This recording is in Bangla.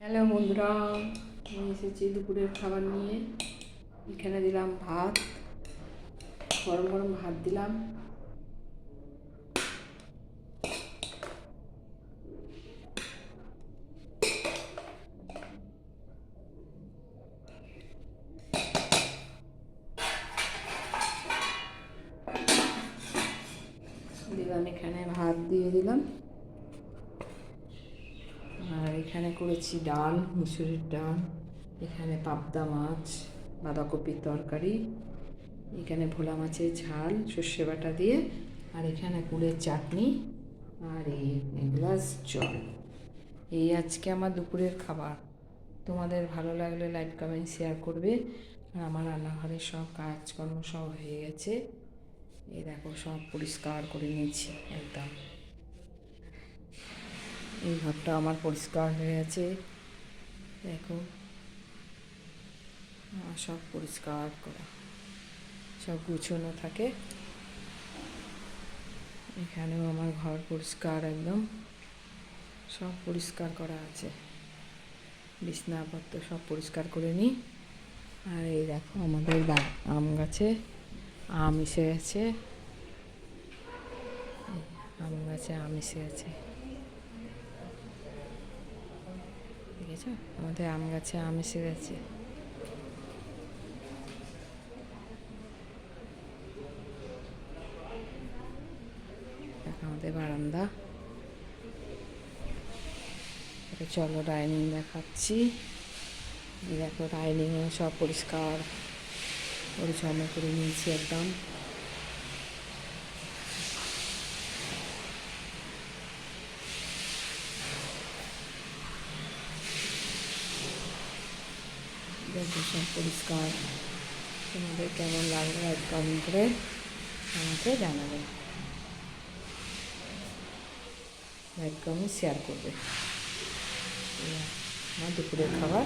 হ্যালো বন্ধুরা, আমি এসেছি দুপুরের খাবার নিয়ে। এখানে দিলাম ভাত, গরম গরম ভাত দিলাম। এখানে ভাত দিয়ে দিলাম, আর এখানে করেছি ডাল, মুসুরির ডাল। এখানে পাবদা মাছ, বাঁধাকপির তরকারি, এখানে ভোলা মাছের ঝাল সর্ষে বাটা দিয়ে, আর এখানে কুলের চাটনি, আর এই গ্লাস জল। এই আজকে আমার দুপুরের খাবার। তোমাদের ভালো লাগলে লাইক কমেন্ট শেয়ার করবে। আর আমার রান্নাঘরের সব কাজকর্ম সব হয়ে গেছে। এই দেখো, সব পরিষ্কার করে নিয়েছি একদম। এই ঘরটা আমার পরিষ্কার হয়ে গেছে, দেখো সব পরিষ্কার করা, সব গুছানো থাকে। এখানেও আমার ঘর পরিষ্কার, একদম সব পরিষ্কার করা আছে। বিছনাপত্র সব পরিষ্কার করে নিই। আর এই দেখো, আমাদের আম গাছে আম এসে গেছে। আম গাছে আম এসে গেছে, দেখেছ? আমাদের আম গাছে আম এসে গেছে। আমাদের বারান্দা। চলো ডাইনিং দেখাচ্ছি। দেখো, ডাইনিংয়ে সব পরিষ্কার পরিচ্ছন্ন করে নিয়েছি একদম। দেখো সব পরিষ্কার। তোমাদের কেমন লাগবে লাইক কমেন্ট করে আমাকে জানাবে, লাইক কমেন্ট শেয়ার করবে। আমার দুপুরের খাবার।